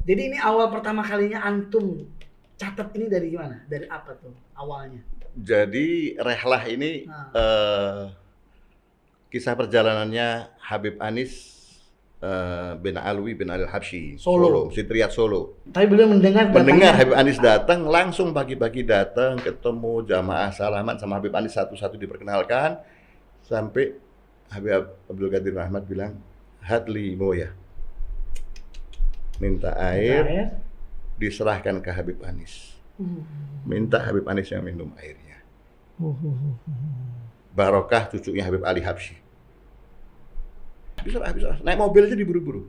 Jadi ini awal pertama kalinya antum catat ini dari gimana? Dari apa tuh awalnya? Jadi Rehlah ini kisah perjalanannya Habib Anis bin Alwi bin Al-Habsyi, Solo. Sitriat Solo. Tapi beliau mendengar Habib Anis datang, langsung pagi-pagi datang, ketemu jamaah salaman sama Habib Anis satu-satu diperkenalkan, sampai Habib Abdul Qadir Ahmad bilang, Hadli Moya, minta air, diserahkan ke Habib Anis. Minta Habib Anis yang minum airnya. Barokah cucunya Habib Ali Habsyi. Bisa, naik mobil aja diburu-buru.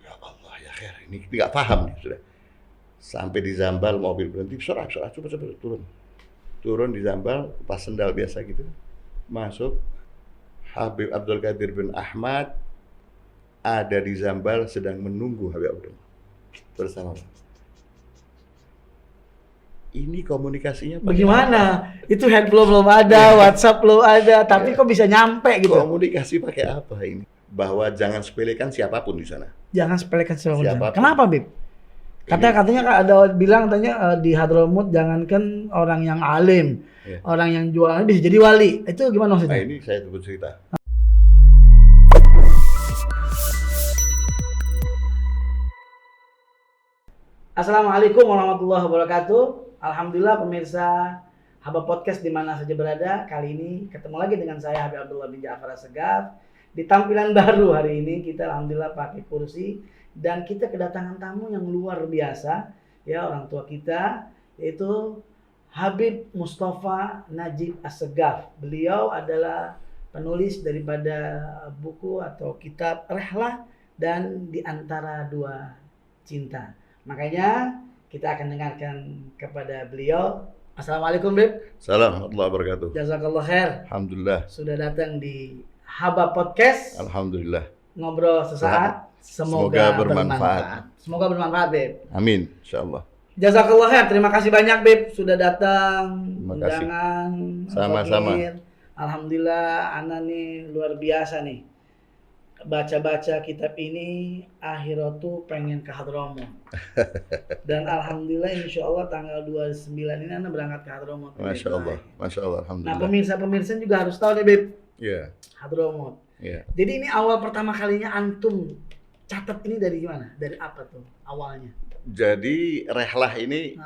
Ya Allah, ya khair, ini nggak paham nih sudah. Sampai di Zambal mobil berhenti, coba turun di Zambal, pas sendal biasa gitu, masuk. Habib Abdul Qadir bin Ahmad ada di Zambal sedang menunggu Habib Abdul bersama. Ini komunikasinya bagaimana? Itu handphone belum ada, WhatsApp belum ada, tapi kok bisa nyampe gitu? Komunikasi pakai apa ini? Bahwa jangan sepelekan siapapun di sana. Jangan sepelekan siapapun. Kenapa, Bib? Katanya ada bilang di Hadramut jangankan orang yang alim, orang yang jualan bisa jadi wali. Itu gimana maksudnya? Nah, ini saya tunggu cerita. Assalamualaikum warahmatullahi wabarakatuh. Alhamdulillah pemirsa Haba Podcast di mana saja berada. Kali ini ketemu lagi dengan saya Habib Abdullah bin Ja'far Assegaf. Di tampilan baru hari ini kita alhamdulillah pakai kursi dan kita kedatangan tamu yang luar biasa, ya, orang tua kita, yaitu Habib Mustafa Najib Assegaf. Beliau adalah penulis daripada buku atau kitab Rehlah dan Di Antara Dua Cinta. Makanya kita akan dengarkan kepada beliau. Assalamualaikum, Bib. Assalamualaikum warahmatullahi wabarakatuh. Jazakallah khair. Alhamdulillah. Sudah datang di Haba Podcast. Alhamdulillah. Ngobrol sesaat. Semoga bermanfaat. Semoga bermanfaat, Bib. Amin, insyaallah. Jazakallah khair. Terima kasih banyak, Bib, sudah datang. Undangan. Sama-sama. Alhamdulillah, Ana nih luar biasa nih. Baca-baca kitab ini akhirnya tuh pengen ke Hadramut. Dan alhamdulillah insyaallah tanggal 29 ini Ana berangkat ke Hadramut. Masya Allah, alhamdulillah. Nah, pemirsa juga harus tahu nih, Bib. Iya. Hadramut. Iya. Jadi ini awal pertama kalinya antum catat ini dari gimana? Dari apa tuh awalnya? Jadi Rehlah ini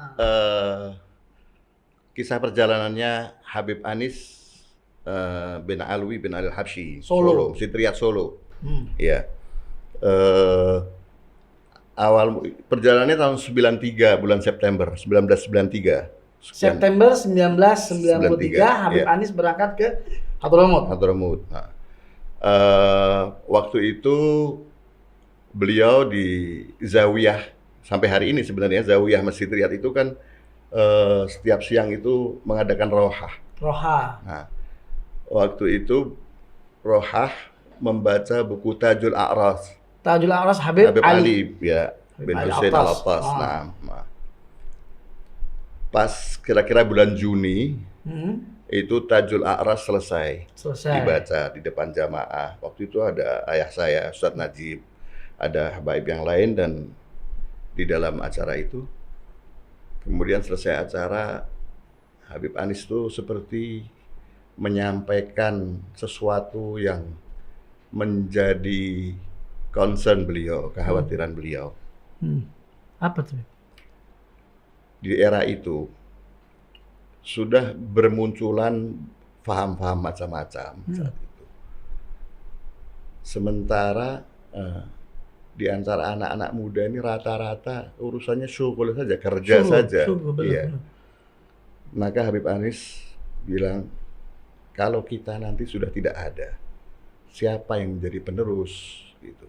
kisah perjalanannya Habib Anis bin Alwi bin Al-Habsyi, Solo, Sitriat Solo. Ya, awal perjalanannya tahun 93 bulan September 1993. September 1993 Habib Anis berangkat ke Hadramut. Nah, waktu itu beliau di Zawiyah sampai hari ini sebenarnya Zawiyah Masjid Riyad itu kan setiap siang itu mengadakan rohah. Nah, waktu itu rohah membaca buku Tajul A'ras. Tajul A'ras Habib Ali ya, bin Husain Al-Attas. Nah, pas kira-kira bulan Juni itu Tajul A'ras selesai dibaca di depan jamaah. Waktu itu ada ayah saya, Ustadz Najib, ada habaib yang lain, dan di dalam acara itu kemudian selesai acara Habib Anis itu seperti menyampaikan sesuatu yang menjadi concern beliau, kekhawatiran beliau. Apa tuh? Di era itu sudah bermunculan paham-paham macam-macam saat itu. Sementara di antara anak-anak muda ini rata-rata urusannya syughul saja, kerja saja. Iya. Maka Habib Anis bilang, kalau kita nanti sudah tidak ada, siapa yang menjadi penerus gitu.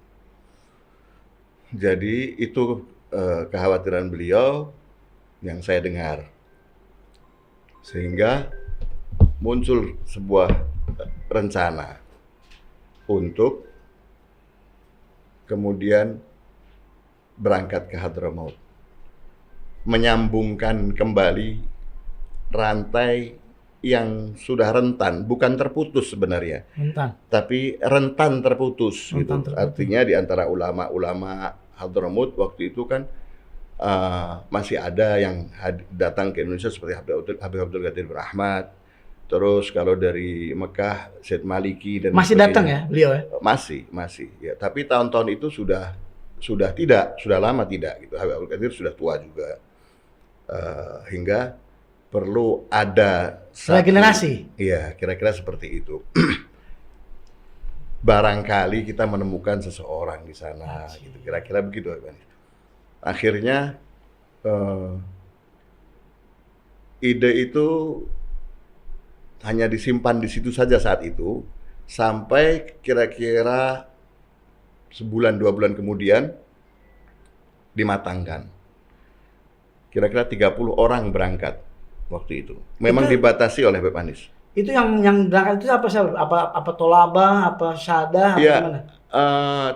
Jadi itu kekhawatiran beliau yang saya dengar, sehingga muncul sebuah rencana untuk kemudian berangkat ke Hadramut, menyambungkan kembali rantai yang sudah rentan, bukan terputus sebenarnya, tapi rentan terputus. Gitu. Artinya di antara ulama-ulama Hadramaut waktu itu kan masih ada yang datang ke Indonesia seperti Habib Abdul Qadir bin Ahmad. Terus kalau dari Mekah Syed Maliki dan Masih datang ya beliau ya? Masih. Ya, tapi tahun-tahun itu sudah lama tidak gitu. Habib Abdul Qadir sudah tua juga. Hingga perlu ada regenerasi. Iya, kira-kira seperti itu. Barangkali kita menemukan seseorang di sana gitu. Kira-kira begitu kan. Akhirnya ide itu hanya disimpan di situ saja saat itu sampai kira-kira sebulan 2 bulan kemudian dimatangkan. Kira-kira 30 orang berangkat waktu itu. Memang dibatasi oleh Habib Anis. Itu yang berangkat itu apa sih? Apa tolabah, apa syahadah, apa gimana?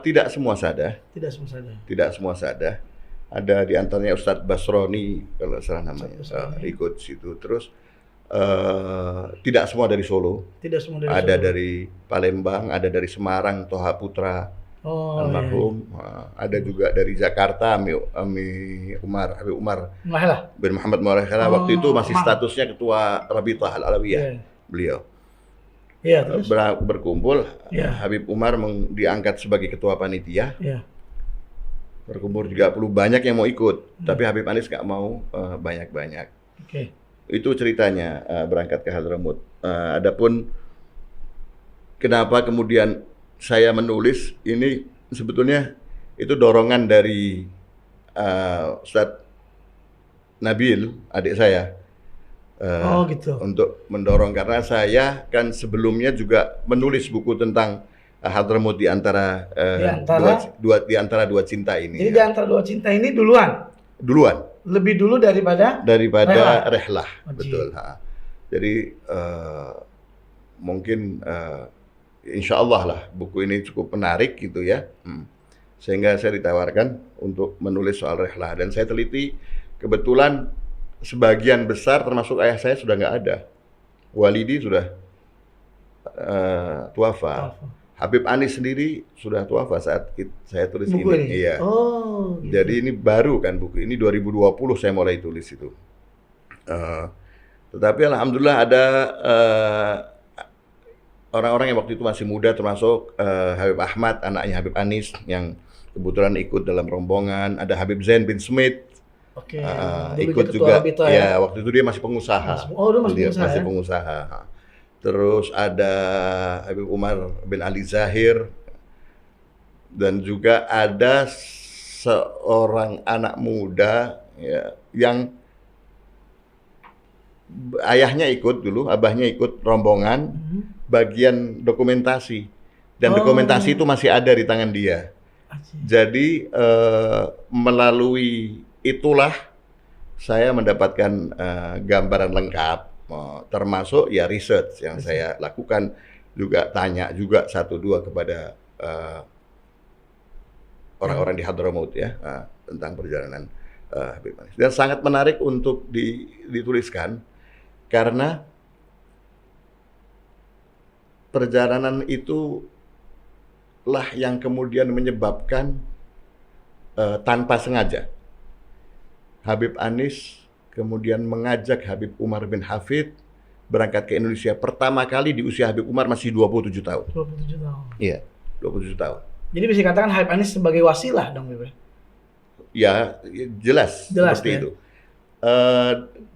Tidak semua sadah. Tidak semua sadah. Ada di antaranya Ustadz Basroni kalau salah namanya ikut situ. Terus tidak semua dari Solo. Ada dari Palembang, ada dari Semarang, Toha Putra. Almarhum. Ada juga dari Jakarta, Habib Umar bin Muhammad Muarahela. Waktu itu masih statusnya ketua Rabithah Al-Alawiyah. Beliau berkumpul. Habib Umar diangkat sebagai ketua panitia. Berkumpul 30, banyak yang mau ikut, tapi Habib Anis nggak mau banyak-banyak. Itu ceritanya berangkat ke Hadramaut. Adapun kenapa kemudian saya menulis ini, sebetulnya itu dorongan dari Ustadz Nabil, adik saya, gitu. untuk mendorong, karena saya kan sebelumnya juga menulis buku tentang Hadramaut di antara dua cinta ini. Jadi di antara dua cinta ini duluan. Lebih dulu daripada Rehlah. Betul. Jadi mungkin insya Allah lah buku ini cukup menarik gitu ya. Sehingga saya ditawarkan untuk menulis soal Rehlah, dan saya teliti, kebetulan sebagian besar termasuk ayah saya sudah nggak ada. Walidi sudah tuafa. Habib Anis sendiri sudah tuafa saat saya tulis buku ini. Iya. Gitu. Jadi ini baru kan buku ini 2020 saya mulai tulis itu. Tetapi alhamdulillah ada orang-orang yang waktu itu masih muda, termasuk Habib Ahmad, anaknya Habib Anis, yang kebetulan ikut dalam rombongan. Ada Habib Zain bin Smith, ikut juga. Ya, waktu itu dia masih pengusaha. Masih pengusaha. Terus ada Habib Umar bin Ali Zahir, dan juga ada seorang anak muda ya, yang ayahnya ikut dulu, abahnya ikut rombongan bagian dokumentasi, dan dokumentasi itu masih ada di tangan dia. Jadi melalui itulah saya mendapatkan gambaran lengkap, termasuk ya research yang saya lakukan, juga tanya juga 1-2 kepada orang-orang di Hadramaut ya, tentang perjalanan Habib Anis. Dan sangat menarik untuk dituliskan karena perjalanan itu lah yang kemudian menyebabkan tanpa sengaja Habib Anis kemudian mengajak Habib Umar bin Hafid berangkat ke Indonesia pertama kali di usia Habib Umar masih 27 tahun. 27 tahun. Iya, 27 tahun. Jadi bisa dikatakan Habib Anis sebagai wasilah dong, Bebe? Ya, jelas seperti ya? itu.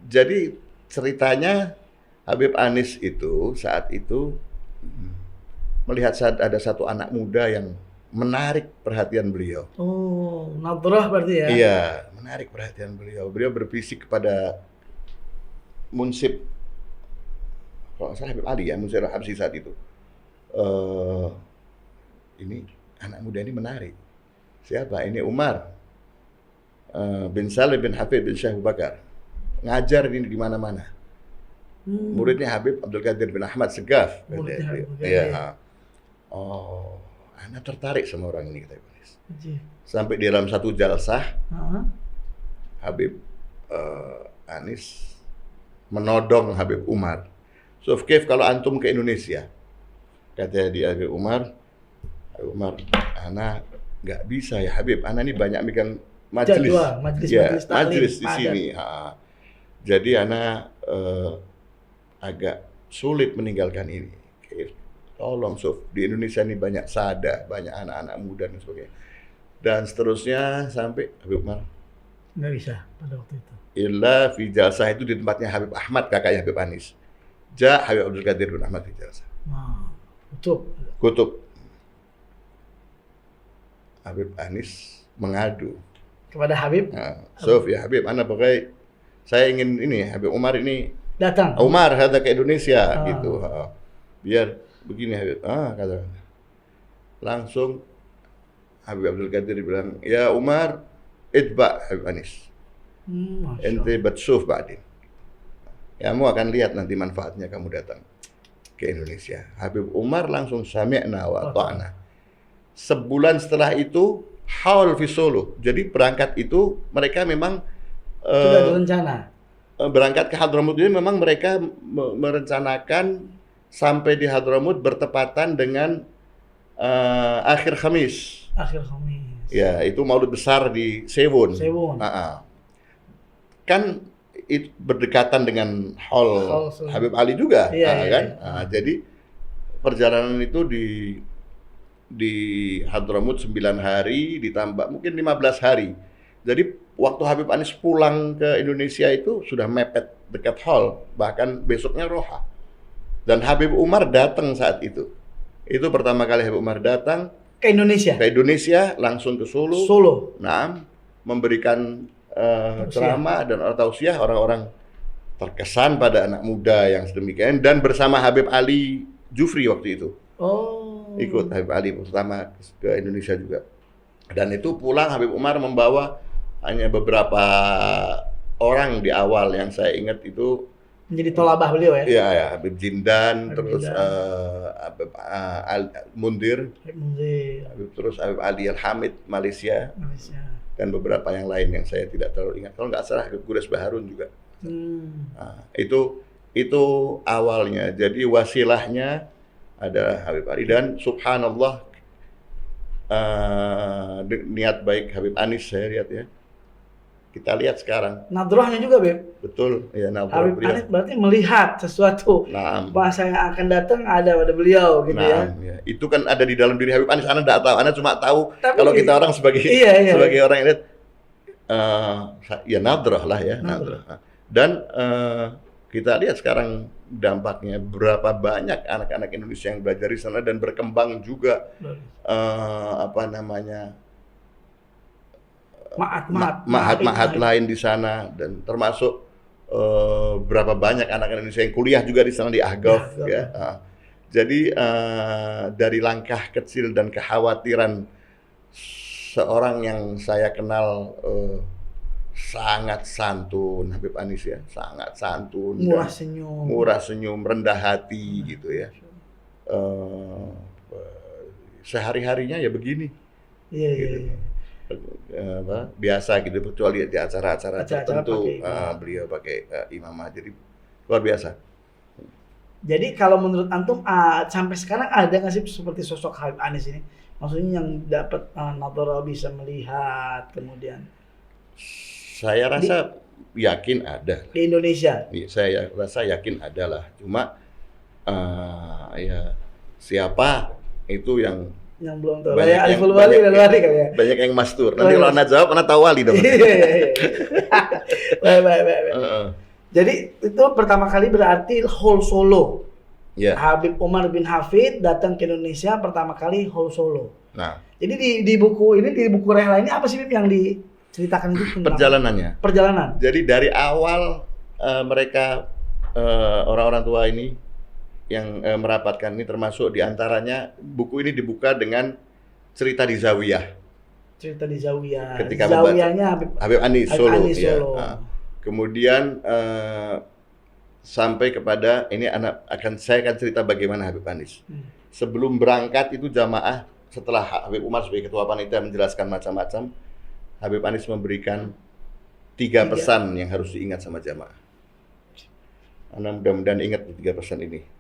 Jadi ceritanya Habib Anis itu saat itu melihat ada satu anak muda yang menarik perhatian beliau. Oh, nadrah berarti ya? Iya, menarik perhatian beliau. Beliau berbisik kepada Munsib, kalau nggak salah Habib Ali ya, Munsib Al-Habsyi saat itu. Ini anak muda ini menarik. Siapa? Ini Umar bin Salim bin Hafid bin Syekh Abu Bakar. Ngajar ini di mana-mana. Muridnya Habib Abdul Qadir bin Ahmad Segaf. Iya. Oh, anak tertarik sama orang ini, kata Iblis. Sampai di dalam satu jalsah, Habib Anis menodong Habib Umar. So, Kef kalau antum ke Indonesia, kata dia Habib Umar, anak nggak bisa ya Habib, ana ini banyak megang majelis, Jadwal, majelis taklim, majelis di padat. sini. Jadi ana agak sulit meninggalkan ini. Tolong Suf, di Indonesia ini banyak sada, banyak anak-anak muda dan sebagainya. Dan seterusnya sampai Habib Umar. Nggak bisa pada waktu itu. Illa fi jalsah itu di tempatnya Habib Ahmad, kakaknya Habib Anis. Habib Abdul Qadir bin Ahmad fi jalsah. Kutub. Habib Anis mengadu Kepada Habib? Suf, ya Habib, ana pakai, saya ingin ini, Habib Umar ini Datang. Umar ada ke Indonesia gitu. Biar begini Habib. Kata. Langsung Habib Abdul Qadir bilang, "Ya Umar, itba Habib Anis. Ente batsuf ba'din. Kamu akan lihat nanti manfaatnya kamu datang ke Indonesia." Habib Umar langsung sami'na wa ta'na. Sebulan setelah itu haul fi Solo. Jadi berangkat itu mereka memang sudah berencana. Berangkat ke Hadramut ini memang mereka merencanakan sampai di Hadramut bertepatan dengan akhir Khamis. Akhir Khamis. Ya, itu Maulid besar di Sewon. Kan itu berdekatan dengan Hall Habib Ali juga, kan? Jadi perjalanan itu di Hadramut 9 hari ditambah mungkin 15 hari. Jadi waktu Habib Anis pulang ke Indonesia itu sudah mepet dekat Hall, bahkan besoknya Roha. Dan Habib Umar datang saat itu. Itu pertama kali Habib Umar datang ke Indonesia. Langsung ke Solo. Nah, memberikan ceramah dan tausiah, orang-orang terkesan pada anak muda yang sedemikian, dan bersama Habib Ali Jufri waktu itu. Ikut Habib Ali pertama ke Indonesia juga. Dan itu pulang Habib Umar membawa hanya beberapa orang di awal yang saya ingat itu menjadi tolabah beliau ya. Iya, ya, Habib Jindan, terus Habib Mundir, terus Habib Ali Al-Hamid Malaysia, dan beberapa yang lain yang saya tidak terlalu ingat. Kalau nggak salah Habib Qures Baharun juga. Nah, itu awalnya. Jadi wasilahnya adalah Habib Ali, dan subhanallah niat baik Habib Anis saya lihat ya. Kita lihat sekarang. Nadrohnya juga, Beb. Betul, ya Habib Anis berarti melihat sesuatu. Bahasa yang akan datang ada pada beliau gitu ya. Itu kan ada di dalam diri Habib Anis. Anda tidak tahu, Anda cuma tahu kalau kita orang sebagai sebagai orang yang lihat ya nadroh lah ya, nadroh. Dan kita lihat sekarang dampaknya, berapa banyak anak-anak Indonesia yang belajar di sana dan berkembang juga ma'had lain di sana, dan termasuk berapa banyak anak Indonesia yang kuliah juga di sana di Ahqaf ya. Jadi dari langkah kecil dan kekhawatiran seorang yang saya kenal sangat santun, Habib Anis ya, sangat santun, murah senyum, rendah hati gitu ya. Sehari-harinya ya begini. Biasa gitu, kecuali di acara-acara tertentu beliau pakai imamah, jadi luar biasa. Jadi kalau menurut antum sampai sekarang ada nggak sih seperti sosok Habib Anis ini, maksudnya yang dapat nadhara, bisa melihat kemudian? Saya rasa yakin ada di Indonesia. Saya rasa yakin ada lah, cuma ya siapa itu yang belum tahu. Banyak Aliful Wali dan Wali kali ya. Banyak yang mastur. Nanti kalau Anda jawab, Anda tahu Wali dong. Baik. Jadi itu pertama kali berarti whole Solo. Habib Umar bin Hafid datang ke Indonesia pertama kali whole Solo. Nah, jadi di buku ini, di buku Rehla ini apa sih yang diceritakan itu? Perjalanan. Jadi dari awal mereka orang-orang tua ini yang merapatkan ini, termasuk diantaranya buku ini dibuka dengan cerita di Zawiyah. Ketika Zawiyahnya Habib Anis Solo. Ya. Kemudian sampai kepada ini saya akan cerita bagaimana Habib Anis. Sebelum berangkat itu jamaah, setelah Habib Umar sebagai ketua panitia menjelaskan macam-macam, Habib Anis memberikan 3 pesan yang harus diingat sama jamaah. Anda mudah-mudahan ingat 3 pesan ini.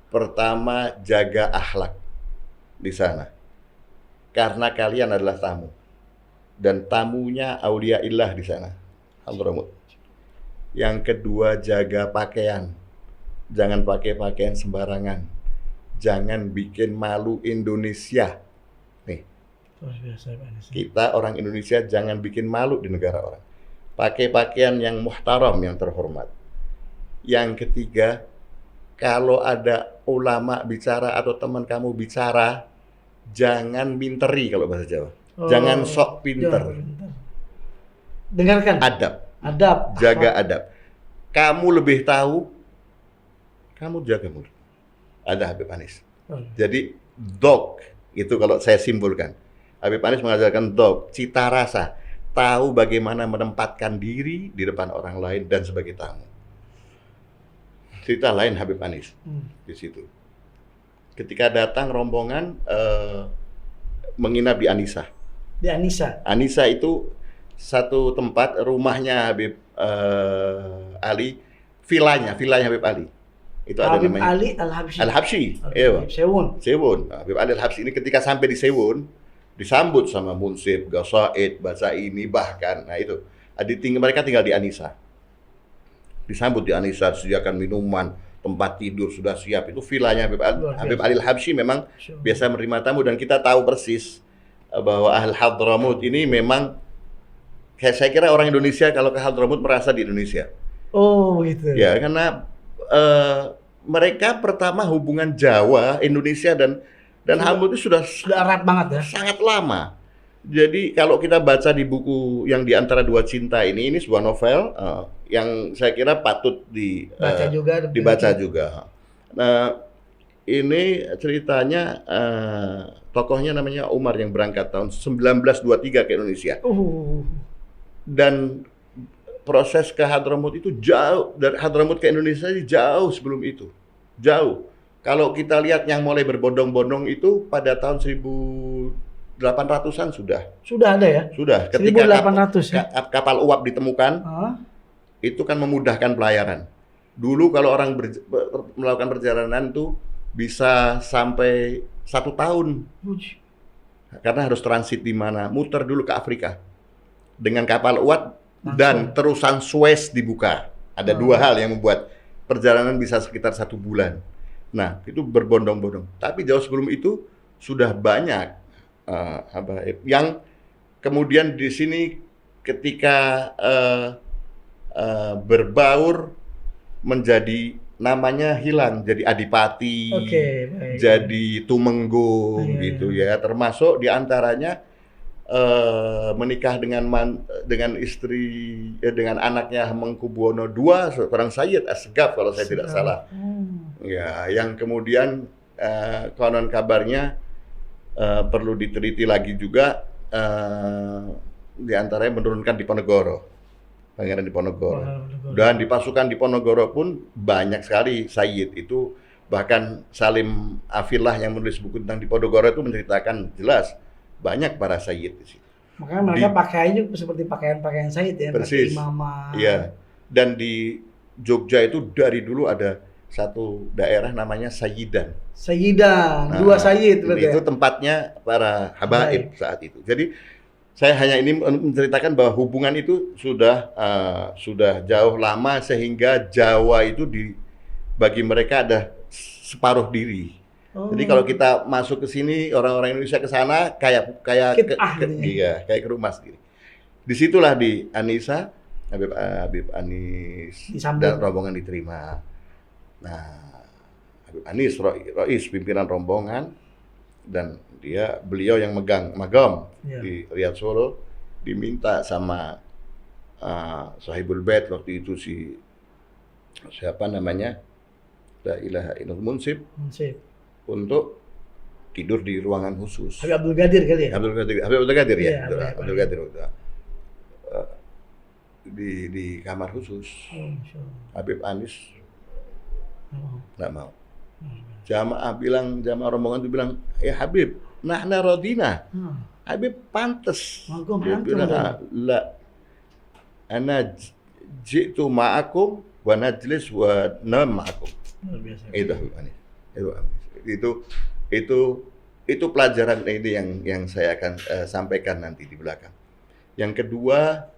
Pertama, jaga akhlak di sana. karena kalian adalah tamu. Dan tamunya aulia illah di sana. Hadramut. Yang kedua, jaga pakaian. Jangan pakai pakaian sembarangan. Jangan bikin malu Indonesia. Nih, Luar biasa Pak Anis. kita orang Indonesia jangan bikin malu di negara orang. Pakai pakaian yang muhtaram, yang terhormat. Yang ketiga, kalau ada ulama bicara atau teman kamu bicara, jangan minteri kalau bahasa Jawa. Jangan sok pinter. Jangan pinter. Dengarkan. Adab. Adab. Jaga adab. Kamu lebih tahu, kamu jaga mulut. Ada Habib Anis. Jadi dog itu kalau saya simpulkan. Habib Anis mengajarkan dog, cita rasa, tahu bagaimana menempatkan diri di depan orang lain dan sebagai tamu. Cerita lain Habib Anis di situ. Ketika datang rombongan menginap di Anisa. Di Anisa. Anisa itu satu tempat rumahnya Habib Ali, vilanya Habib Ali. Itu ada Habib namanya Ali Al-Habsyi. Al-Habsyi. Iya. Sewun. Sewun. Nah, Habib Ali Al-Habsyi ini ketika sampai di Sewun disambut sama Munsif, Gasaid, baca ini bahkan. Nah itu. Mereka tinggal di Anisa. Disambut di Anisa, disediakan minuman, tempat tidur sudah siap. Itu vilanya Habib Ali Al-Habsyi memang biasa menerima tamu dan kita tahu persis bahwa Ahl Hadramut ini memang saya kira orang Indonesia kalau ke Hadramut merasa di Indonesia. Oh gitu. Ya, karena mereka pertama hubungan Jawa, Indonesia dan Hadramut itu sudah erat banget ya. Sangat lama. Jadi kalau kita baca di buku yang Di Antara Dua Cinta ini sebuah novel yang saya kira patut dibaca juga. Nah, ini ceritanya tokohnya namanya Umar yang berangkat tahun 1923 ke Indonesia. Dan proses ke Hadramut itu jauh, dari Hadramut ke Indonesia jauh sebelum itu. Jauh. Kalau kita lihat yang mulai berbondong-bondong itu pada tahun 1800-an sudah. Sudah ada ya? Sudah. Ketika 1800 kapal uap ditemukan, itu kan memudahkan pelayaran. Dulu kalau orang melakukan perjalanan tuh bisa sampai 1 tahun. Karena harus transit di mana? Muter dulu ke Afrika. Dengan kapal uap dan terusan Suez dibuka. Ada 2 hal yang membuat perjalanan bisa sekitar 1 bulan. Nah, itu berbondong-bondong. Tapi jauh sebelum itu sudah banyak yang kemudian di sini ketika berbaur menjadi namanya hilang, jadi adipati, jadi tumenggung gitu ya. Termasuk diantaranya menikah dengan istri dengan anaknya Hamengkubuwono II, seorang Sayyid Asgaf kalau saya tidak salah. Ya, yang kemudian konon kabarnya perlu diteliti lagi juga diantaranya menurunkan Diponegoro, Pangeran Diponegoro. Dan di pasukan Diponegoro pun banyak sekali Sayyid itu, bahkan Salim Afillah yang menulis buku tentang Diponegoro itu menceritakan jelas banyak para Sayyid di situ. Makanya mereka pakaiannya seperti pakaian-pakaian Sayyid ya, persis. Imamah. Iya. Dan di Jogja itu dari dulu ada satu daerah namanya Sayyidan. Sayyidan, 2 Sayyid berarti. Itu tempatnya para habaib saat itu. Jadi saya hanya ini menceritakan bahwa hubungan itu sudah jauh lama sehingga Jawa itu bagi mereka ada separuh diri. Jadi kalau kita masuk ke sini, orang-orang Indonesia ke sana kayak ke rumah sendiri. Disitulah di Anisa Habib Anis dan rombongan diterima. Nah, Habib Anis Rais pimpinan rombongan dan beliau yang megang magam di Riyadh Solo, diminta sama Sahibul Bait waktu itu siapa namanya, La ilaha illallah, Munsif untuk tidur di ruangan khusus. Habib Abdul Qadir kali ya? Habib Abdul Qadir ya, Abdul Qadir di kamar khusus. Habib Anis nggak mau. Jamaah rombongan itu bilang, ya Habib, nahna radina. Habib pantas. Dia bilang, la, ana jitu ma'akum wa najlis wa nam ma'akum. Itu Habib Anis. Itu pelajaran ini yang saya akan sampaikan nanti di belakang. Yang kedua,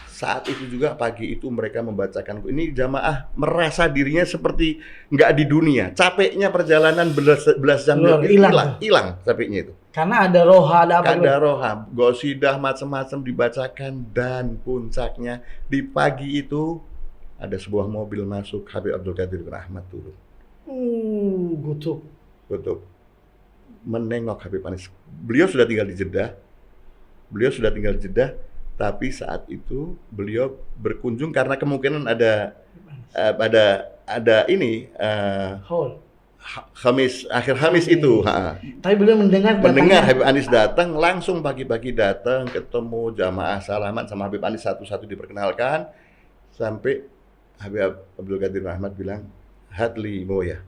saat itu juga pagi itu mereka membacakan, ini jamaah merasa dirinya seperti nggak di dunia. Capeknya perjalanan belas jam hilang capeknya itu. Karena ada roha, ada apa? Ada roha, gosidah macam-macam dibacakan, dan puncaknya di pagi itu ada sebuah mobil masuk, Habib Abdul Qadir bin Ahmad turun. Gutuk. Menengok Habib Anis. Beliau sudah tinggal di Jeddah. Tapi saat itu beliau berkunjung karena kemungkinan ada ini akhir Khamis itu. Tapi beliau mendengar Habib Anis datang, langsung pagi-pagi datang, ketemu jamaah, salaman sama Habib Anis satu-satu diperkenalkan, sampai Habib Abdul Qadir Ahmad bilang, "Hadli moya."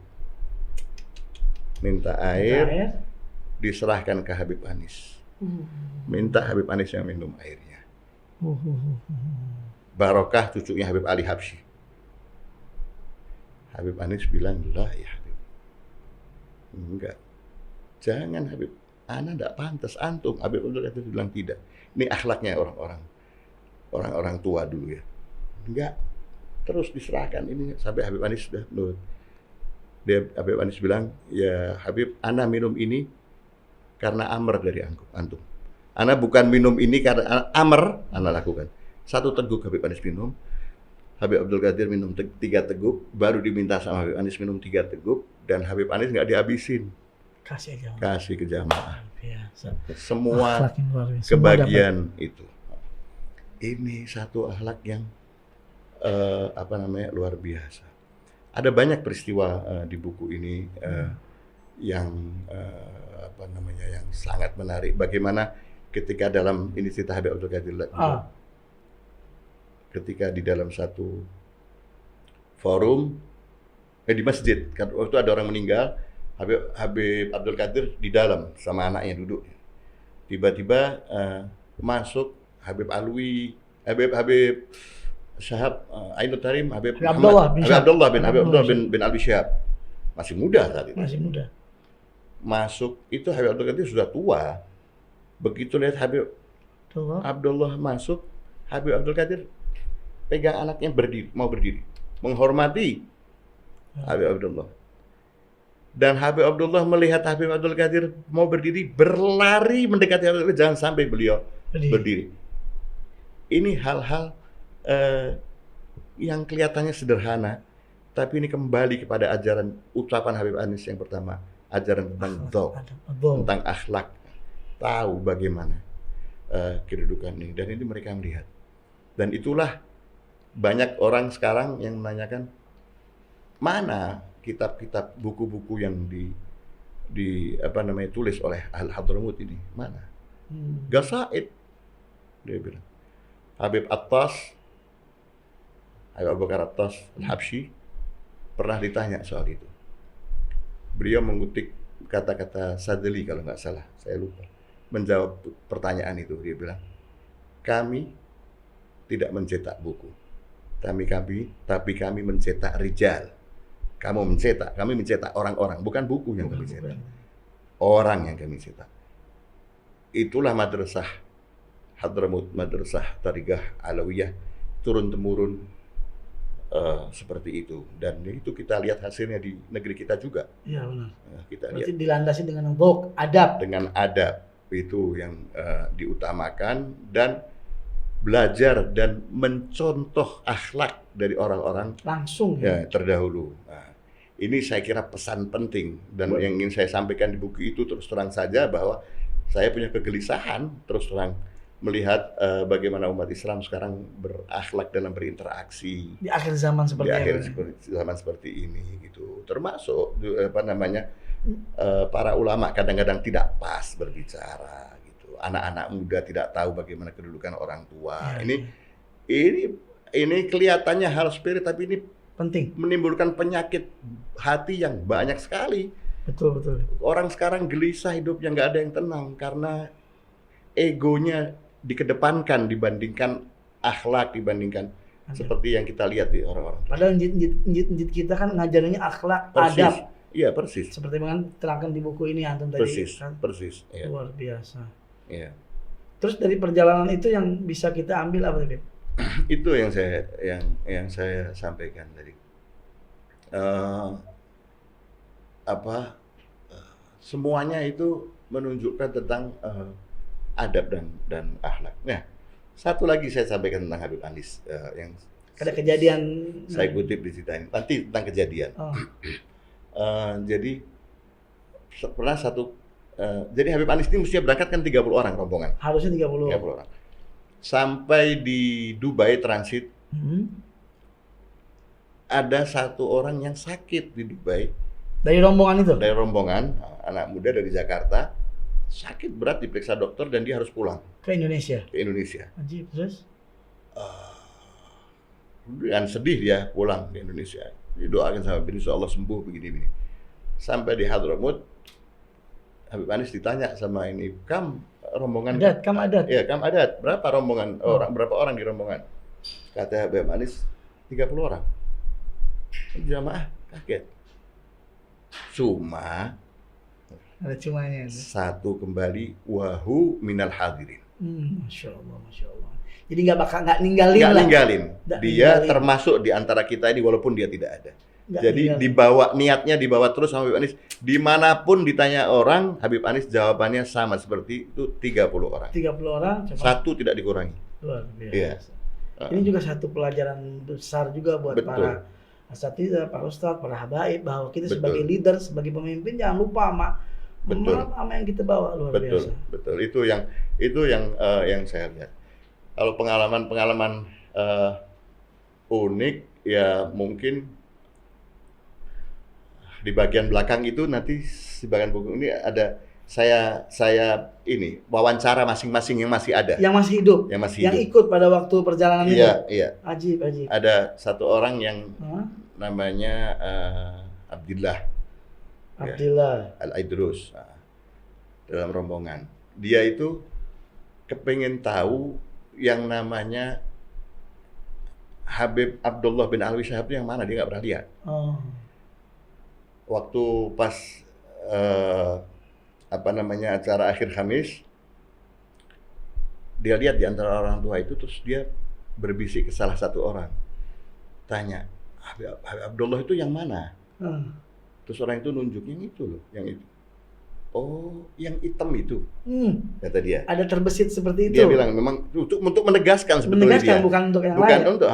Minta air, diserahkan ke Habib Anis. Minta Habib Anis yang minum airnya. Barokah cucunya Habib Ali Habsyi. Habib Anis bilang, "Lah ya Habib, enggak, jangan Habib, ana enggak pantas antum." Habib Abdul Qadir bilang, "Tidak, ini akhlaknya orang-orang tua dulu ya." Enggak, terus diserahkan ini sampai Habib Anis sudah nurut. Habib Anis bilang, "Ya Habib, ana minum ini karena amr dari antum. Ana bukan minum ini karena amr, ana lakukan." 1 teguk Habib Anis minum. Habib Abdul Qadir minum 3 teguk, baru diminta sama Habib Anis minum 3 teguk, dan Habib Anis nggak dihabisin. Kasih ke jamaah. Semua kebagian itu. Ini satu akhlak yang luar biasa. Ada banyak peristiwa di buku ini yang yang sangat menarik. Bagaimana ketika dalam ini cerita Habib Abdul Qadir, ketika di dalam satu forum di masjid, waktu ada orang meninggal, Habib Abdul Qadir di dalam sama anaknya duduk. Tiba-tiba masuk Habib Alwi, Habib Syahab Ainul Tarim, Habib Abdullah bin Alwi Syahab. Masih muda saat itu. Masuk itu Habib Abdul Qadir sudah tua. Begitu lihat Habib Abdullah masuk, Habib Abdul Qadir pegang anaknya mau berdiri, menghormati Habib Abdullah. Dan Habib Abdullah melihat Habib Abdul Qadir mau berdiri, berlari mendekati Habib Abdullah, jangan sampai beliau berdiri. Ini hal-hal yang kelihatannya sederhana, tapi ini kembali kepada ajaran ucapan Habib Anis yang pertama, ajaran tentang dzauq, tentang akhlak, tahu bagaimana kedudukan ini, dan ini mereka melihat. Dan itulah banyak orang sekarang yang menanyakan, mana kitab-kitab, buku-buku yang tulis oleh Al-Hadramut ini, mana? Gasaid, dia bilang. Habib Abu Bakar Attas Al-Habsyi pernah ditanya soal itu. Beliau mengutip kata-kata Sadli kalau nggak salah, saya lupa. Menjawab pertanyaan itu, dia bilang, "Kami tidak mencetak buku, tapi kami mencetak rijal. Kami mencetak orang-orang, bukan buku yang kami cetak. Orang yang kami cetak." Itulah madrasah Hadramut, madrasah Tariqah Alawiyah, turun-temurun seperti itu. Dan itu kita lihat hasilnya di negeri kita juga. Iya benar. Kita berarti lihat dilandasi dengan dzauq, adab. Dengan adab itu yang diutamakan, dan belajar dan mencontoh akhlak dari orang-orang langsung terdahulu. Nah, ini saya kira pesan penting, dan yang ingin saya sampaikan di buku itu, terus terang saja bahwa saya punya kegelisahan terus terang melihat bagaimana umat Islam sekarang berakhlak dalam berinteraksi di akhir zaman seperti ini gitu. Termasuk para ulama kadang-kadang tidak pas berbicara gitu. Anak-anak muda tidak tahu bagaimana kedudukan orang tua. Ini kelihatannya hal sepele, tapi ini penting, menimbulkan penyakit hati yang banyak sekali. Betul. Orang sekarang gelisah hidupnya, nggak ada yang tenang karena egonya dikedepankan dibandingkan akhlak, dibandingkan seperti yang kita lihat di orang-orang. Padahal njit kita kan ngajarinnya akhlak, adab. Iya, persis. Seperti yang terangkan di buku ini antum tadi. Persis, Kan? persis. Iya. Luar biasa. Iya. Terus dari perjalanan itu yang bisa kita ambil apa, Bib? Itu yang saya sampaikan tadi. Semuanya itu menunjukkan tentang adab dan akhlak. Nah, satu lagi saya sampaikan tentang Habib Anis yang Ada kejadian saya kutip di cerita ini nanti tentang kejadian. Oh, Jadi pernah jadi Habib Anis ini mestinya berangkat kan 30 orang rombongan. harusnya 30. 30 orang. Sampai di Dubai transit, ada satu orang yang sakit di Dubai Dari rombongan itu? dari rombongan, anak muda dari Jakarta, sakit berat diperiksa dokter dan dia harus pulang Ke Indonesia. ke Indonesia. Ajib, terus? Dengan sedih dia pulang ke Indonesia. Didoakan sama insya Allah sembuh begini-begini. Sampai di Hadramut, Habib Anis ditanya sama ini, rombongan Adat, kam adat. ya kam adat, berapa rombongan orang, berapa orang di rombongan? Kata Habib Anis 30 orang. Jamaah kaget. Cuma Ada cumanya. satu kembali wahu minal hadirin. Masya Allah, Masya Allah. Jadi nggak ninggalin Nggak lah. ninggalin. Nggak Dia ninggalin. termasuk di antara kita ini walaupun dia tidak ada. Nggak Jadi ninggalin. niatnya dibawa terus sama Habib Anis. Dimanapun ditanya orang, Habib Anis jawabannya sama seperti itu 30 orang. 30 orang, cuma Satu tidak dikurangi. luar biasa. Iya. Ini juga satu pelajaran besar juga buat Betul. para asatidzah, para ustadz, para habaib, bahwa kita Betul. sebagai leader, sebagai pemimpin jangan lupa Betul. sama yang kita bawa, luar Betul, biasa. betul. Itu yang saya lihat. Kalau pengalaman unik ya mungkin di bagian belakang itu nanti di bagian buku ini ada saya ini wawancara masing-masing yang masih ada, Yang masih hidup, yang masih yang hidup. ikut pada waktu perjalanan itu. Iya, iya. Ajib, ajib. Ada satu orang yang Hah? namanya Abdillah Abdillah. Al-Aidrus dalam rombongan. Dia itu kepengen tahu yang namanya Habib Abdullah bin Alwi Shihab itu yang mana, dia nggak pernah lihat. Oh. Waktu pas acara akhir Khamis, dia lihat di antara orang tua itu, terus dia berbisik ke salah satu orang, tanya, Habib Abdullah itu yang mana? Terus orang itu nunjuk yang itu loh, yang itu. Oh, yang hitam itu, kata dia. Ada terbesit seperti itu. Dia bilang memang untuk menegaskan sebetulnya Menegaskan, dia. bukan untuk yang Bukan lain. untuk,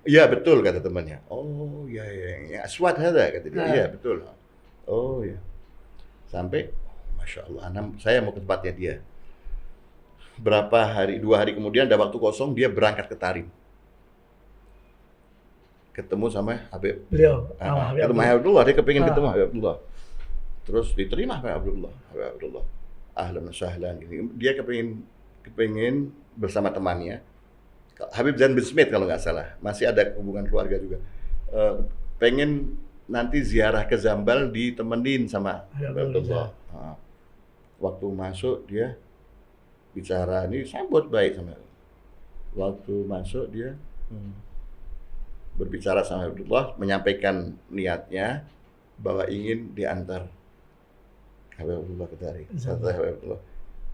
iya betul kata temannya. Oh iya, yang aswad ada kata dia. Iya betul. Oh iya. Sampai, masya Allah, saya mau ke tempatnya dia. Berapa hari, 2 hari kemudian ada waktu kosong, dia berangkat ke Tarim. Ketemu sama Habib. Beliau. Ketemu Habib Abdullah, dia kepingin ketemu Habib Abdullah. Terus diterima Habib Abdullah. Ahlan wa sahlan. Dia kepingin bersama temannya. Habib Zain bin Smith kalau nggak salah. Masih ada hubungan keluarga juga. Pengen nanti ziarah ke Zambal ditemenin sama Habib Abdullah. Waktu masuk dia bicara, ini sambut baik sama. Waktu masuk dia berbicara sama Abdullah, menyampaikan niatnya bahwa ingin diantar Habib Abdullah ke Tarim. Kata Habib Abdullah,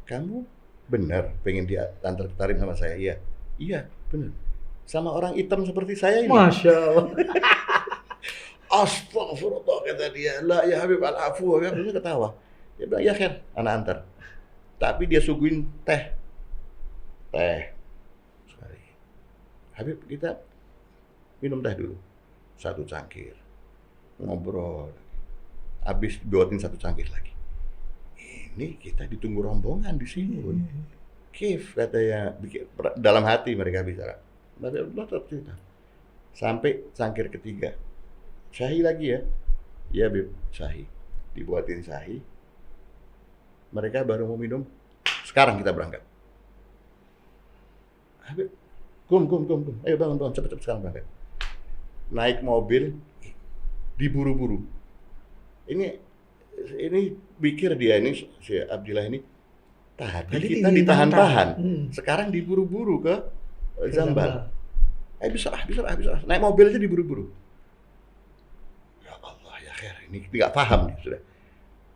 kamu benar pengen diantar ke Tarim sama saya? Iya. Iya, benar. Sama orang hitam seperti saya ini. Masya Allah. Astagfirullah, kata dia. La ya Habib al-afu. Habib Abdullah ketawa. Dia bilang, ya khair, anak antar. Tapi dia suguhin teh. Sekali. Habib, kita minum teh dulu. 1 cangkir. Ngobrol. Habis buatin 1 cangkir lagi. Ini kita ditunggu rombongan di sini. Kif, katanya, dalam hati mereka bicara. Habib Abdullah tetap cerita. Sampai cangkir ketiga. Syahi lagi ya? Iya, Bib, syahi. Dibuatin syahi. Mereka baru mau minum. Sekarang kita berangkat. Habib, kum. Ayo bangun, cepet sekarang berangkat. Naik mobil, diburu-buru. Ini pikir dia ini, si Abdillah ini, tadi kita ditahan-tahan. Sekarang diburu-buru ke Zambal. Bisa. Naik mobil aja diburu-buru. Ya Allah, ya khair. ini nggak paham nih sudah.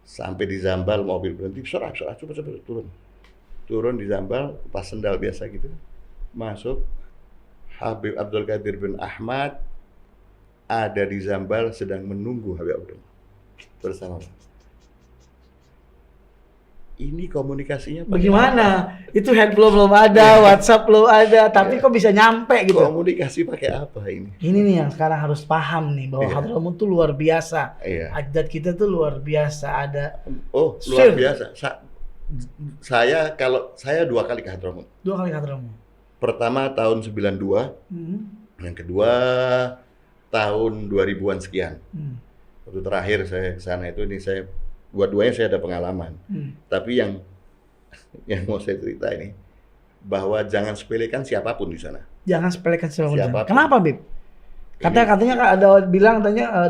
Sampai di Zambal mobil berhenti, coba turun di Zambal, pas sendal biasa gitu, masuk. Habib Abdul Qadir bin Ahmad ada di Zambal sedang menunggu Habib Abdul bersama. Ini komunikasinya Bagaimana? Itu handphone belum ada, WhatsApp belum ada, tapi kok bisa nyampe gitu? Komunikasi pakai apa ini? Ini nih yang sekarang harus paham nih, bahwa Hadramut tuh luar biasa. Adat kita tuh luar biasa, ada. Oh, luar biasa. Saya 2 kali ke Hadramut. 2 kali ke Hadramut. Pertama tahun 92, yang kedua tahun 2000-an sekian. Waktu terakhir saya ke sana itu, dua-duanya saya ada pengalaman. Tapi yang mau saya cerita ini, bahwa jangan sepelekan siapapun di sana. Jangan sepelekan siapapun. Kenapa, Bib? Katanya ada bilang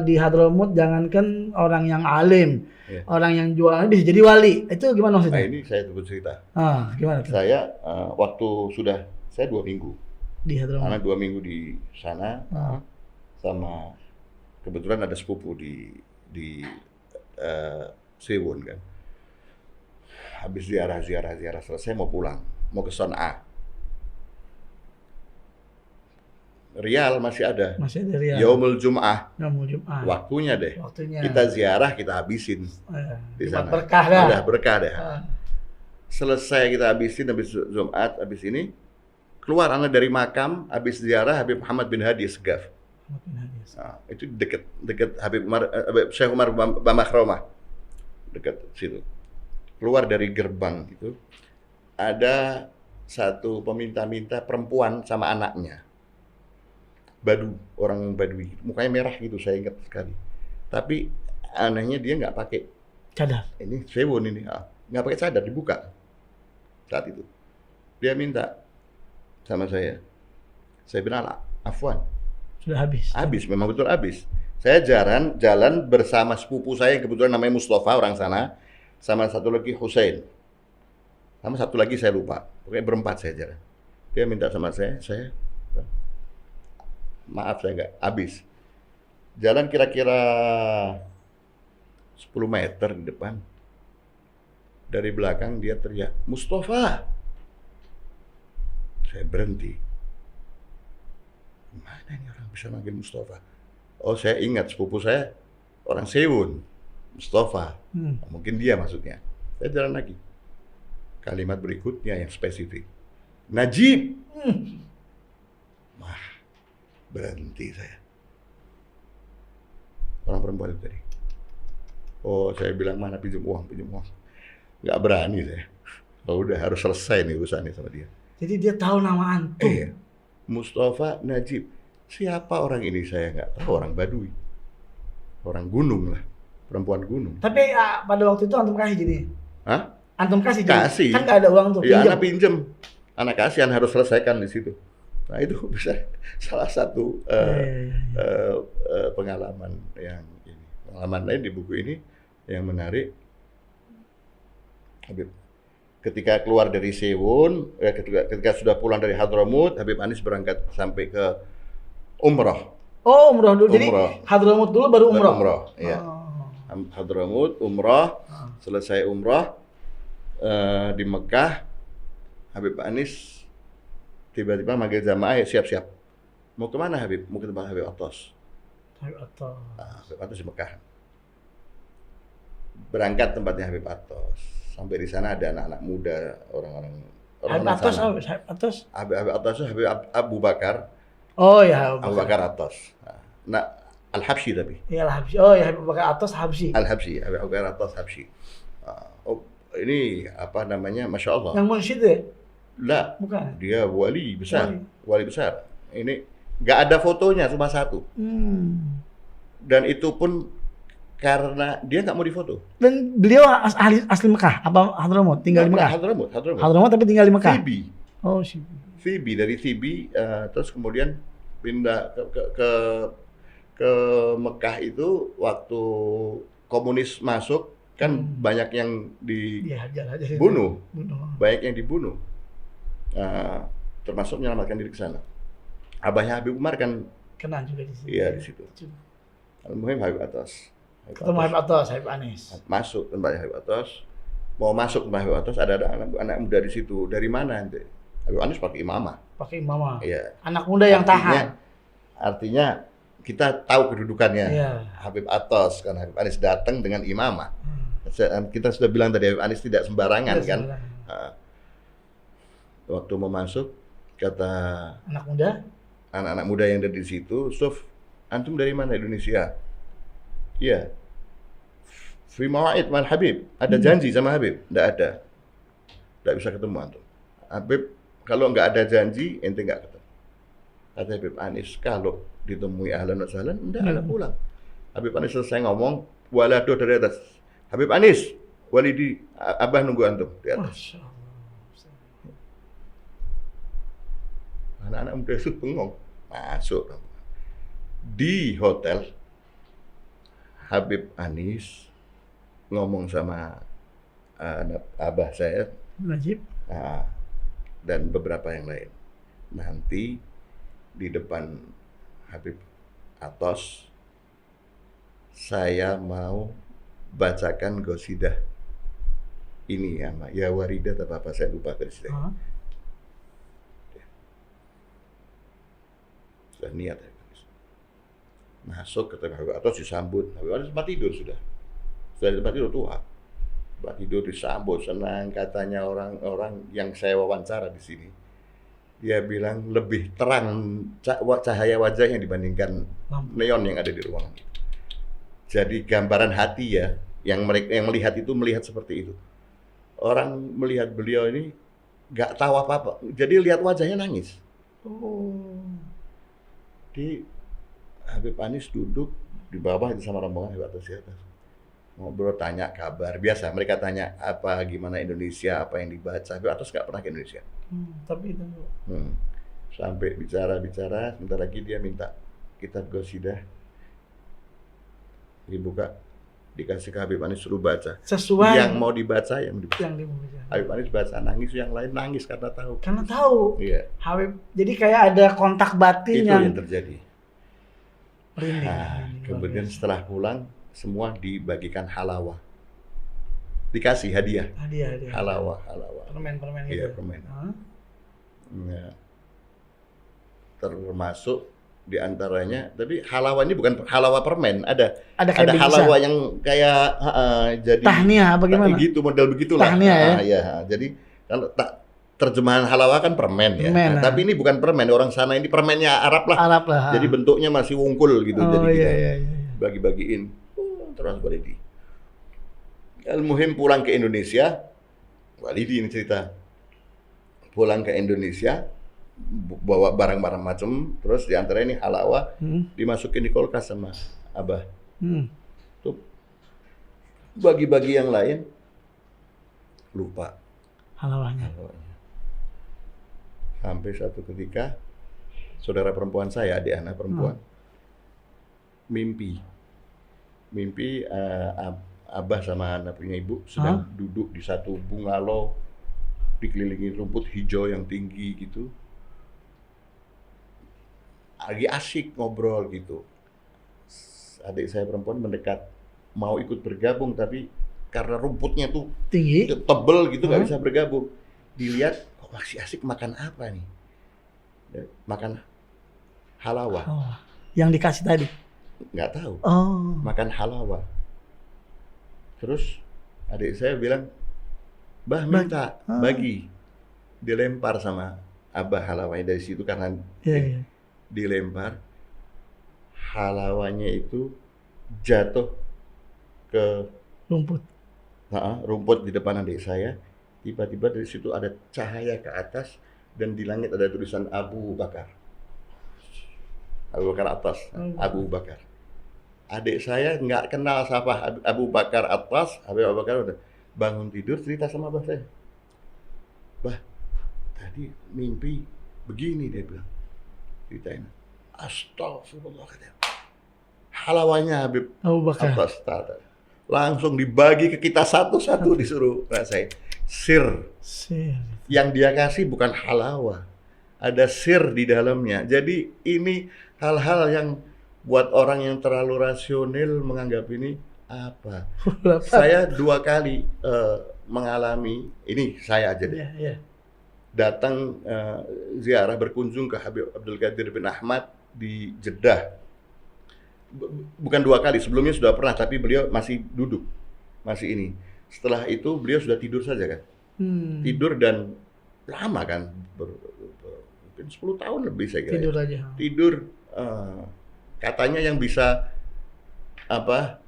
di Hadramut jangankan orang yang alim, orang yang jualan bisa jadi wali. Itu gimana maksudnya? Nah, ini saya sebut cerita. Gimana tuh? Saya saya 2 minggu. Di Hadramut. Karena 2 minggu di sana, sama kebetulan ada sepupu di Sewon kan. Habis ziarah selesai mau pulang, mau ke Son'a. Rial masih ada. Masih ada Rial. Yaumul Jum'ah. Waktunya. Kita ziarah, kita habisin di sana. Berkah dah. Udah berkah dah. Selesai kita habisin, habis Jumat, habis ini keluar anak dari makam, habis ziarah Habib Muhammad bin Hadi Segaf. Itu dekat Habib Syekh Umar Bamakhromah. Dekat situ. Keluar dari gerbang itu ada satu peminta-minta perempuan sama anaknya. Orang Badui, mukanya merah gitu, saya ingat sekali. Tapi anehnya dia nggak pakai cadar. Ini Sewon ini, nggak pakai cadar, dibuka saat itu. Dia minta sama saya. Saya bilang, afwan. Sudah habis. Habis, memang betul habis. Saya jalan bersama sepupu saya yang kebetulan namanya Mustafa, orang sana, sama satu lagi Hussein. Sama satu lagi saya lupa. Pokoknya berempat saya jalan. Dia minta sama saya maaf saya nggak habis. Jalan kira-kira 10 meter di depan. Dari belakang dia teriak, Mustafa. Saya berhenti. Mana ini orang bisa manggil Mustafa? Oh, saya ingat sepupu saya orang Sewon, Mustafa. Mungkin dia maksudnya. Saya jalan lagi. Kalimat berikutnya yang spesifik. Najib. Berhenti saya. Orang perempuan itu tadi. Oh, saya bilang mana pinjam uang. Nggak berani saya. Oh, udah harus selesai nih urusannya sama dia. Jadi dia tahu nama antum. Mustafa Najib. Siapa orang ini saya nggak tahu, orang Badui. Orang gunung lah, perempuan gunung. Tapi pada waktu itu antum kasih jadi? Hah? Antum kasih? Kasih. Kan nggak ada uang tuh. Iya, anak pinjem. Anak kasih, anak harus selesaikan di situ. Nah itu bisa salah satu pengalaman yang ini. Pengalaman lain di buku ini yang menarik. Habib, ketika keluar dari Sewon, ketika sudah pulang dari Hadramut, Habib Anis berangkat sampai ke umrah. Oh, umrah dulu. Jadi Umrah. Hadramut dulu baru umrah. Umrah, iya. Hadramut, umrah, selesai umrah di Mekah, Habib Anis tiba-tiba manggil jamaah, siap-siap. Mau kemana Habib? Mau ke tempat Habib Atos. Habib Atos di Mekah. Berangkat tempatnya Habib Atos. Sampai di sana ada anak-anak muda, orang-orang Habib Atos, Habib Atos. Habib Atos itu Habib Abu Bakar. Oh ya, Abu Bakar Atos. Nah, Al-Habsyi tapi. Iya, Al-Habsyi. Oh ya, Habib Bakar Atos Habsyi. Al-Habsyi, Habib Bakar Atos Habsyi. Oh, ini apa namanya? Masya Allah. Yang munsyid ya? Lah, bukan. Dia wali besar. Wali besar. Ini nggak ada fotonya, cuma satu. Dan itu pun karena dia nggak mau difoto. Dan beliau asli Mekah apa Hadramut? Tinggal di Mekah. Hadramut tapi tinggal di Mekah. Thibi. Oh, Thibi, dari Thibi terus kemudian pindah ke Mekah itu waktu komunis masuk kan banyak yang dibunuh. Banyak yang dibunuh. Termasuk menyelamatkan diri ke sana. Abahnya Habib Umar kan kena juga di situ. Iya, di situ. Al-Muhim Habib Atas. Ketemu Habib Atos, Habib Anis. Masuk tempatnya Habib Atos. Mau masuk tempat Habib Atos ada anak muda di situ. Dari mana ente? Habib Anis pakai imamah. Pakai imamah. Iya. Anak muda yang tahan. Artinya kita tahu kedudukannya. Iya. Habib Atos karena Habib Anis datang dengan imamah. Kita sudah bilang tadi Habib Anis tidak sembarangan kan. Waktu mau masuk kata anak-anak muda yang ada di situ, "Suf, antum dari mana? Indonesia?" Iya. Fi mawa'id mal Habib. Ada janji sama Habib? Enggak ada. Enggak bisa ketemu antum. Habib, kalau enggak ada janji, ente enggak ketemu. Kata Habib Anis, kalau ditemui ahlan wa sahlan, enggak ada pulang. Habib Anis selesai ngomong, walado dari atas. Habib Anis, walidi, abah nunggu antum di atas. Masya Allah. Anak-anak muda itu bengong. Masuk. Di hotel, Habib Anis ngomong sama abah saya, Najib, dan beberapa yang lain. Nanti di depan Habib Atos, saya mau bacakan gosidah ini ya waridah atau apa saya lupa gosidah. Sudah niat masuk ke Habib Atos disambut. Habib Atos tempat tidur sudah di tempat tidur tua. Tempat tidur disambut senang katanya orang-orang yang saya wawancara di sini. Dia bilang lebih terang cahaya wajahnya dibandingkan neon yang ada di ruangan itu. Jadi gambaran hati ya, yang melihat itu melihat seperti itu. Orang melihat beliau ini nggak tahu apa-apa. Jadi lihat wajahnya nangis. Di Habib Anis duduk di bawah itu sama rombongan Habib Atos di atas. Ngobrol, tanya kabar. Biasa mereka tanya apa, gimana Indonesia, apa yang dibaca. Habib Atos nggak pernah ke Indonesia. Tapi itu. Sampai bicara, sebentar lagi dia minta kitab gosidah dibuka, dikasih ke Habib Anis suruh baca. Sesuai yang mau dibaca, yang dibaca. Habib Anis baca, nangis, yang lain nangis karena tahu. Iya. Habib, jadi kayak ada kontak batin itu yang terjadi. Kemudian setelah pulang, semua dibagikan halawah. Dikasih hadiah. Halawah. Permen Iya, gitu. permen. Ya. Termasuk diantaranya, tapi halawah ini bukan halawah permen, ada halawah yang kayak jadi tahniah bagaimana? Gitu, model begitulah. Tahniah ya. Jadi kalau terjemahan halawah kan permen ya. Tapi ini bukan permen, orang sana ini permennya Arab lah. Jadi bentuknya masih wungkul gitu. Jadi kita bagi-bagiin. Terus Walidi. Al-Muhim pulang ke Indonesia. Walidi ini cerita. Pulang ke Indonesia, bawa barang-barang macam, terus diantara ini halawah dimasukin di kulkas sama abah. Tuh bagi-bagi yang lain lupa halawahnya. Sampai satu ketika saudara perempuan saya, adik anak perempuan, mimpi abah sama anak punya ibu sedang duduk di satu bungalow dikelilingi rumput hijau yang tinggi gitu, lagi asik ngobrol gitu. Adik saya perempuan mendekat mau ikut bergabung, tapi karena rumputnya tuh tinggi, tebel gitu nggak bisa bergabung. Dilihat masih asik makan apa nih? Makan halawah. Yang dikasih tadi? Nggak tahu. Makan halawah. Terus adik saya bilang, "Bah minta bagi." Dilempar sama abah halawahnya dari situ karena dilempar. Halawahnya itu jatuh ke rumput di depan adik saya. Tiba-tiba dari situ ada cahaya ke atas dan di langit ada tulisan Abu Bakar. Abu Bakar atas, Abu Bakar. Adik saya nggak kenal siapa Abu Bakar atas, Abu Bakar udah bangun tidur cerita sama abah saya. Bah, tadi mimpi begini, dia bilang. Ceritain. Astagfirullah, katanya. Halawahnya Habib Abu Bakar atas langsung dibagi ke kita satu-satu, disuruh rasain. Sir. Yang dia kasih bukan halawah, ada sir di dalamnya. Jadi ini hal-hal yang buat orang yang terlalu rasional menganggap ini apa? Berapa? Saya 2 kali mengalami ini, saya aja deh. Iya, iya. Datang ziarah berkunjung ke Habib Abdul Qadir bin Ahmad di Jeddah. Bukan 2 kali, sebelumnya sudah pernah, tapi beliau masih duduk, masih ini. Setelah itu beliau sudah tidur saja kan, tidur dan lama kan, mungkin 10 tahun lebih saya kira. Tidur ya. aja. Tidur, katanya yang bisa apa,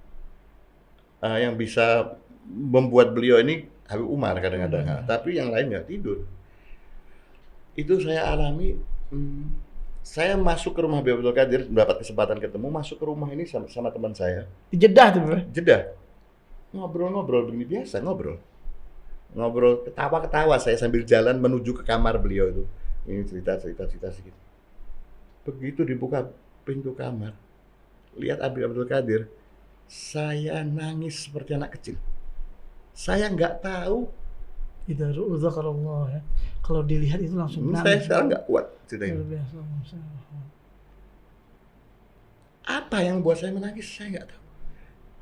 yang bisa membuat beliau ini Habib Umar kadang-kadang, tapi yang lain nggak tidur. Itu saya alami. Saya masuk ke rumah Habib Abdul Qadir, mendapat kesempatan ketemu, masuk ke rumah ini sama teman saya. Di Jeddah tuh, Bro. Jeddah. Ngobrol-ngobrol begini biasa, ngobrol. Ngobrol, ketawa-ketawa saya sambil jalan menuju ke kamar beliau itu. Ini cerita sedikit. Begitu dibuka pintu kamar, lihat Habib Abdul Qadir, saya nangis seperti anak kecil. Saya nggak tahu. Idza ru'udzakarallah ya. Kalau dilihat itu langsung Saya nangis. sekarang nggak kuat ceritanya. Luar biasa. Apa yang buat saya menangis? Saya nggak tahu.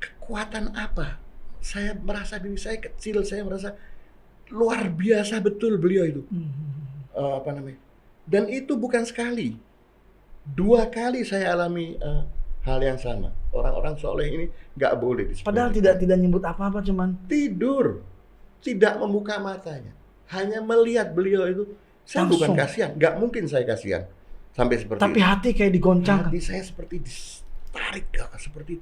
Kekuatan apa? Saya merasa diri saya kecil. Saya merasa luar biasa betul beliau itu. Apa namanya? Dan itu bukan sekali. 2 kali saya alami hal yang sama. Orang-orang soleh ini nggak boleh disebut. Padahal tidak nyebut apa-apa, cuman Tidur, tidak membuka matanya, hanya melihat beliau itu. Saya Langsung. bukan kasihan, nggak mungkin saya kasihan sampai seperti tapi itu. hati kayak digoncang. Hati saya seperti ditarik, seperti,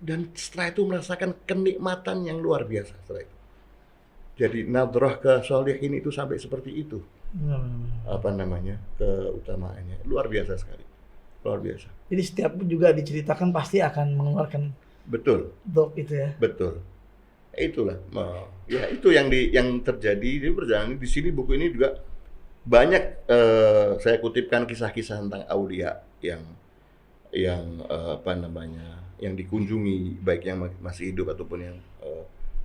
dan setelah itu merasakan kenikmatan yang luar biasa setelah itu. Jadi nadrah ke sholihin itu sampai seperti itu. Apa namanya, keutamaannya luar biasa sekali, luar biasa. Jadi setiap juga diceritakan pasti akan mengeluarkan Betul, dok itu ya. betul. Itulah, ya itu yang terjadi di perjalanan di sini. Buku ini juga banyak saya kutipkan kisah-kisah tentang aulia yang apa namanya, yang dikunjungi, baik yang masih hidup ataupun yang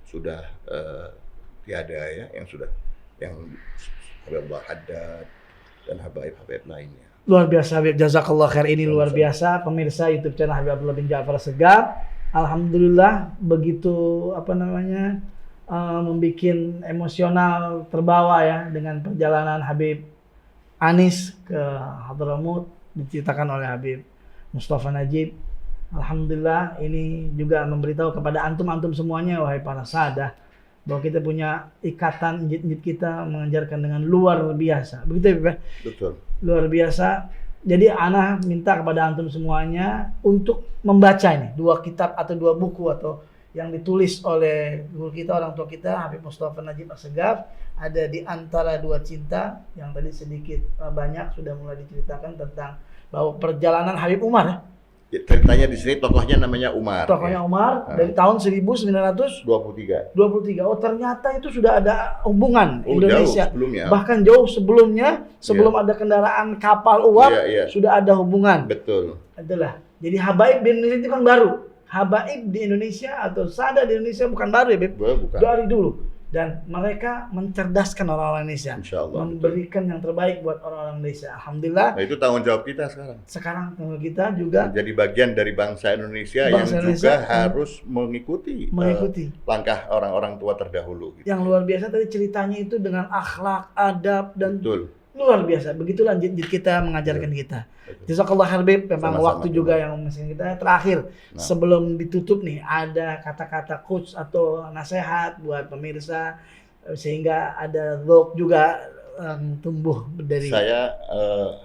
sudah tiada ya, yang Habib Haddad dan habaib-habaib lainnya. Luar biasa Habib, jazakallah khair. Ini luar biasa pemirsa YouTube channel Habib Abdullah bin Ja'far Segaf. Alhamdulillah begitu membuat emosional, terbawa ya dengan perjalanan Habib Anis ke Hadramaut, diceritakan oleh Habib Mustafa Najib. Alhamdulillah ini juga memberitahu kepada antum semuanya, wahai para sahadah, bahwa kita punya ikatan njit kita mengajarkan dengan luar biasa. Begitu ya, Pak? Betul. Luar biasa. Jadi ana minta kepada antum semuanya untuk membaca ini 2 kitab atau 2 buku atau yang ditulis oleh guru kita, orang tua kita, Habib Mustafa Najib Assegaf. Ada Di Antara Dua Cinta yang tadi sedikit banyak sudah mulai diceritakan tentang bahwa perjalanan Habib Umar ya. Ceritanya di sini tokohnya namanya Umar. Tokohnya Umar dari tahun 1923. 23. Oh, ternyata itu sudah ada hubungan Indonesia. Jauh sebelumnya. Bahkan jauh sebelumnya, sebelum ada kendaraan kapal uap, sudah ada hubungan. Betul. Adalah. Jadi habaib di Indonesia itu kan baru. Habaib di Indonesia atau sada di Indonesia bukan baru ya, Beb? Bukan. Dari dulu. Dan mereka mencerdaskan orang-orang Indonesia. Insya Allah. Memberikan yang terbaik buat orang-orang Indonesia. Alhamdulillah. Nah, itu tanggung jawab kita sekarang. Sekarang tanggung kita juga menjadi bagian dari bangsa Indonesia yang juga harus mengikuti langkah orang-orang tua terdahulu. Gitu. Yang luar biasa tadi ceritanya itu dengan akhlak, adab, dan Betul. Luar biasa. Begitulah njit kita mengajarkan kita. Jazakallah Habib, memang waktu juga yang memisahkan kita. Terakhir, sebelum ditutup nih, ada kata-kata coach atau nasihat buat pemirsa sehingga ada dhok juga tumbuh dari. Saya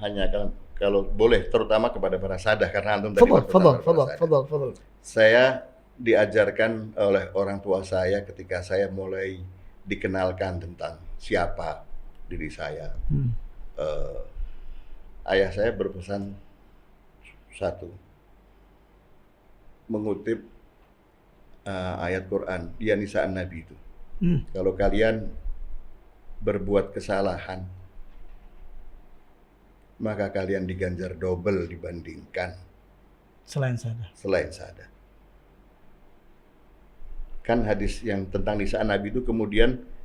hanya akan, kalau boleh, terutama kepada para sadah, karena antum tadi. Fadhal. Saya diajarkan oleh orang tua saya ketika saya mulai dikenalkan tentang siapa diri saya. Ayah saya berpesan satu, mengutip ayat Quran, ya nisa'an Nabi itu. Kalau kalian berbuat kesalahan, maka kalian diganjar double dibandingkan selain sadar. Kan hadis yang tentang nisa'an Nabi itu kemudian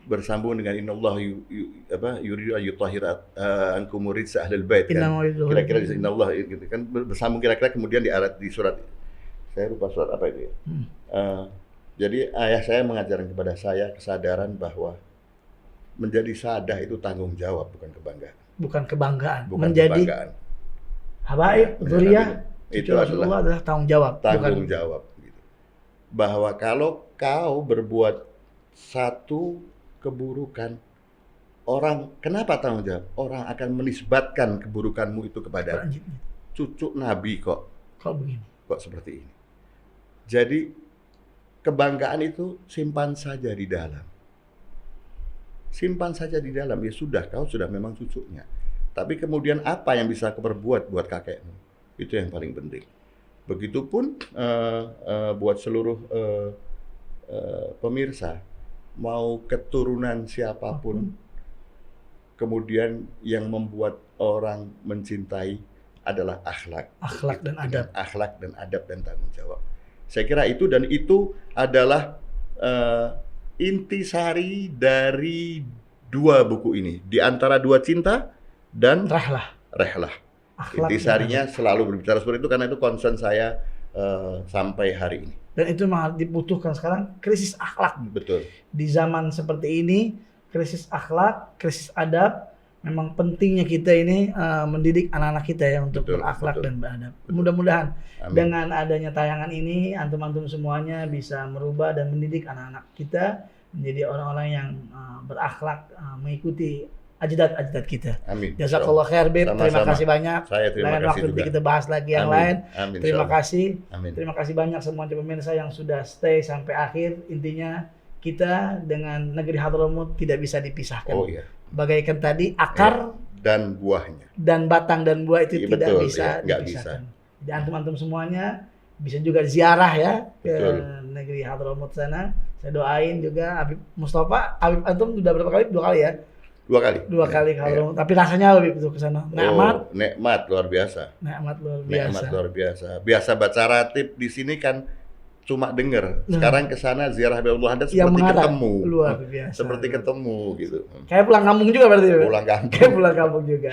bersambung dengan innallaha yuridu an yutahhira ankum rijsa ahlil bait kan. Kira-kira innallaha gitu kan bersambung kira-kira kemudian di surat Saya lupa surat apa itu ya. Jadi ayah saya mengajarkan kepada saya kesadaran bahwa menjadi sadah itu tanggung jawab, bukan kebanggaan. Bukan kebanggaan. Bukan Menjadi kebanggaan. habaib, dzurriyyah, Itu Rasulullah adalah tanggung jawab. tanggung Bukan jawab. Gitu. Bahwa kalau kau berbuat satu keburukan, orang, kenapa tanggung jawab? Orang akan menisbatkan keburukanmu itu kepada selanjutnya. cucu Nabi kok. Kok begini? Kok seperti ini? Jadi kebanggaan itu simpan saja di dalam. Simpan saja di dalam, ya sudah, kau sudah memang cucunya. Tapi kemudian apa yang bisa kau perbuat buat kakekmu? Itu yang paling penting. Begitupun buat seluruh pemirsa, mau keturunan siapapun, kemudian yang membuat orang mencintai adalah akhlak. Akhlak dan adab. Akhlak dan adab dan tanggung jawab. Saya kira itu, dan itu adalah intisari dari dua buku ini. Di antara Dua Cinta dan Rehlah. Intisarinya selalu berbicara seperti itu karena itu concern saya sampai hari ini. Dan itu memang dibutuhkan sekarang, krisis akhlak. Betul. Di zaman seperti ini, krisis akhlak, krisis adab, memang pentingnya kita ini mendidik anak-anak kita ya untuk berakhlak dan beradab. Mudah-mudahan dengan adanya tayangan ini, antum-antum semuanya bisa merubah dan mendidik anak-anak kita menjadi orang-orang yang berakhlak, mengikuti ajadat-ajadat kita. Amin. Jazakallah khair, Bib. Sama-sama. Terima kasih banyak. Saya terima Lain kasih waktu juga. kita bahas lagi yang Amin. lain. Amin. Terima Insyaallah. kasih. Amin. Terima kasih banyak semua pemirsa yang sudah stay sampai akhir. Intinya kita dengan negeri Hadramut tidak bisa dipisahkan. Oh iya. Bagaikan tadi akar dan buahnya. dan batang dan buah itu Iya, tidak betul, bisa iya, nggak dipisahkan. Jadi antum-antum semuanya bisa juga ziarah ya ke Betul. negeri Hadramut sana. Saya doain juga Habib Mustafa. Habib antum sudah berapa kali? 2 kali ya? 2 kali. Dua kali ke Hadramut. Tapi rasanya Habib itu ke sana. Nikmat. Oh, nikmat luar biasa. Nikmat luar biasa. Nikmat luar biasa. Biasa baca ratib di sini kan cuma dengar. Sekarang ke sana ziarah Habibullah Haddad Yang seperti mengarah. ketemu. Luar biasa. Seperti ketemu gitu. Kayak pulang kampung juga berarti. Habib? Pulang kampung. Kayak pulang kampung juga.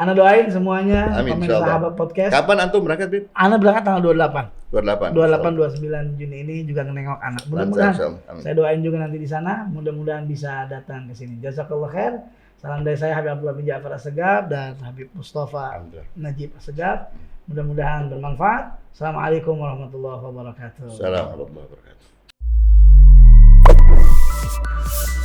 Ana doain semuanya Amin, pemirsa insyaallah. Sahabat Podcast. Kapan antum berangkat, Bib? Ana berangkat tanggal 28. 28. 28 29 Juni ini juga nengok anak. Mudah-mudahan Amin. saya doain juga nanti di sana, mudah-mudahan bisa datang ke sini. Jazakallah khair. Salam dari saya Habib Abdullah bin Ja'far As-Segaf dan Habib Mustafa Alhamdulillah. Najib As-Segaf. Mudah-mudahan bermanfaat. Assalamualaikum warahmatullahi wabarakatuh. Assalamualaikum warahmatullahi wabarakatuh.